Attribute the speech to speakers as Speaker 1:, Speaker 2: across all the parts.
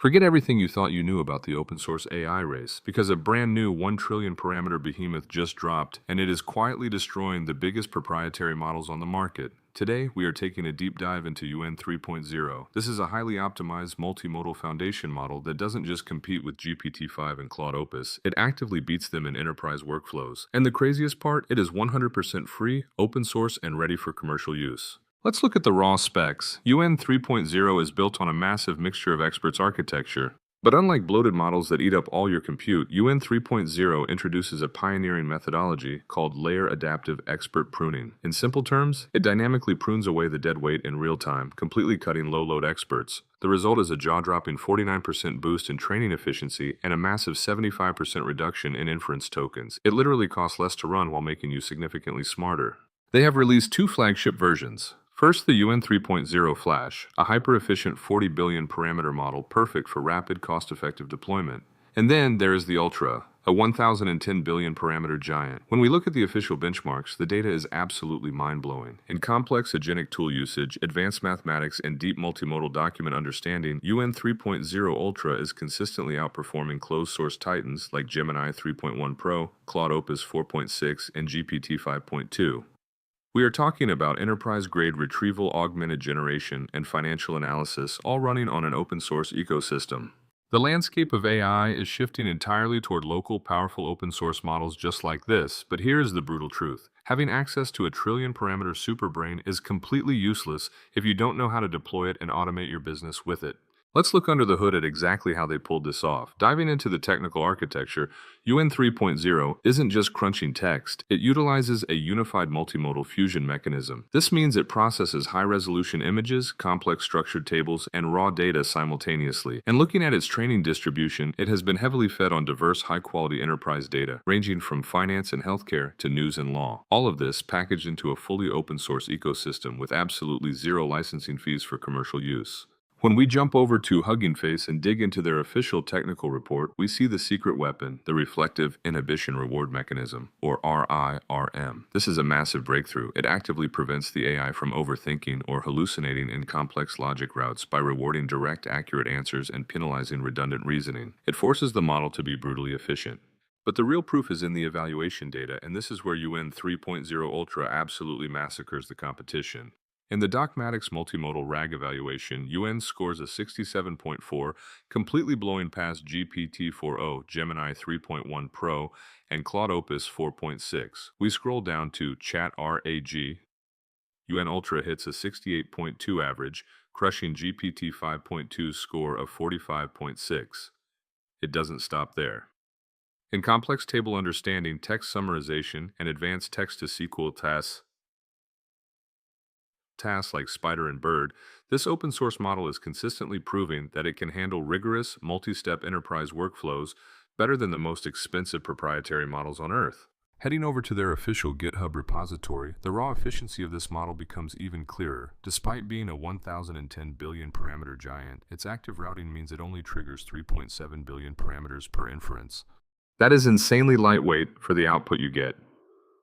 Speaker 1: Forget everything you thought you knew about the open source AI race, because a brand new 1 trillion parameter behemoth just dropped, and it is quietly destroying the biggest proprietary models on the market. Today, we are taking a deep dive into Yuan 3.0. This is a highly optimized multimodal foundation model that doesn't just compete with GPT-5 and Claude Opus, it actively beats them in enterprise workflows. And the craziest part, it is 100% free, open source, and ready for commercial use. Let's look at the raw specs. Yuan 3.0 is built on a massive mixture of experts architecture. But unlike bloated models that eat up all your compute, Yuan 3.0 introduces a pioneering methodology called Layer-Adaptive Expert Pruning. In simple terms, it dynamically prunes away the dead weight in real time, completely cutting low-load experts. The result is a jaw-dropping 49% boost in training efficiency and a massive 75% reduction in inference tokens. It literally costs less to run while making you significantly smarter. They have released two flagship versions. First, the Yuan 3.0 Flash, a hyper-efficient 40 billion parameter model perfect for rapid, cost-effective deployment. And then there is the Ultra, a 1010 billion parameter giant. When we look at the official benchmarks, the data is absolutely mind-blowing. In complex agentic tool usage, advanced mathematics, and deep multimodal document understanding, Yuan 3.0 Ultra is consistently outperforming closed-source titans like Gemini 3.1 Pro, Claude Opus 4.6, and GPT 5.2. We are talking about enterprise-grade retrieval augmented generation and financial analysis, all running on an open-source ecosystem. The landscape of AI is shifting entirely toward local, powerful open-source models just like this, but here is the brutal truth. Having access to a trillion-parameter superbrain is completely useless if you don't know how to deploy it and automate your business with it. Let's look under the hood at exactly how they pulled this off. Diving into the technical architecture, Yuan 3.0 isn't just crunching text, it utilizes a unified multimodal fusion mechanism. This means it processes high-resolution images, complex structured tables, and raw data simultaneously. And looking at its training distribution, it has been heavily fed on diverse, high-quality enterprise data, ranging from finance and healthcare to news and law. All of this packaged into a fully open-source ecosystem with absolutely zero licensing fees for commercial use. When we jump over to Hugging Face and dig into their official technical report, we see the secret weapon, the Reflective Inhibition Reward Mechanism, or RIRM. This is a massive breakthrough. It actively prevents the AI from overthinking or hallucinating in complex logic routes by rewarding direct, accurate answers and penalizing redundant reasoning. It forces the model to be brutally efficient. But the real proof is in the evaluation data, and this is where Yuan 3.0 Ultra absolutely massacres the competition. In the Docmatics multimodal RAG evaluation, Yuan scores a 67.4, completely blowing past GPT-4o, Gemini 3.1 Pro, and Claude Opus 4.6. We scroll down to Chat RAG. Yuan Ultra hits a 68.2 average, crushing GPT 5.2's score of 45.6. It doesn't stop there. In complex table understanding, text summarization, and advanced text-to-SQL tasks like Spider and Bird, this open-source model is consistently proving that it can handle rigorous, multi-step enterprise workflows better than the most expensive proprietary models on Earth. Heading over to their official GitHub repository, the raw efficiency of this model becomes even clearer. Despite being a 1010 billion parameter giant, its active routing means it only triggers 3.7 billion parameters per inference. That is insanely lightweight for the output you get.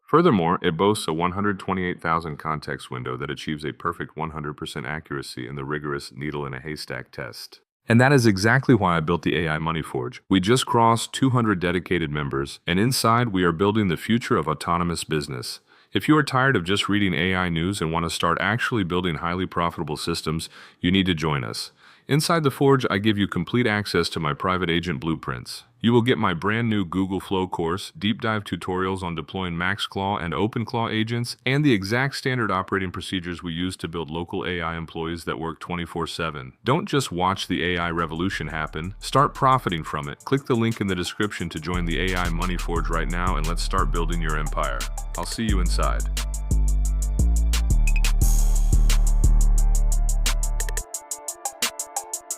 Speaker 1: Furthermore, it boasts a 128,000 context window that achieves a perfect 100% accuracy in the rigorous needle-in-a-haystack test. And that is exactly why I built the AI Money Forge. We just crossed 200 dedicated members, and inside we are building the future of autonomous business. If you are tired of just reading AI news and want to start actually building highly profitable systems, you need to join us. Inside the Forge, I give you complete access to my private agent blueprints. You will get my brand new Google Flow course, deep dive tutorials on deploying MaxClaw and OpenClaw agents, and the exact standard operating procedures we use to build local AI employees that work 24/7. Don't just watch the AI revolution happen, start profiting from it. Click the link in the description to join the AI Money Forge right now, and let's start building your empire. I'll see you inside.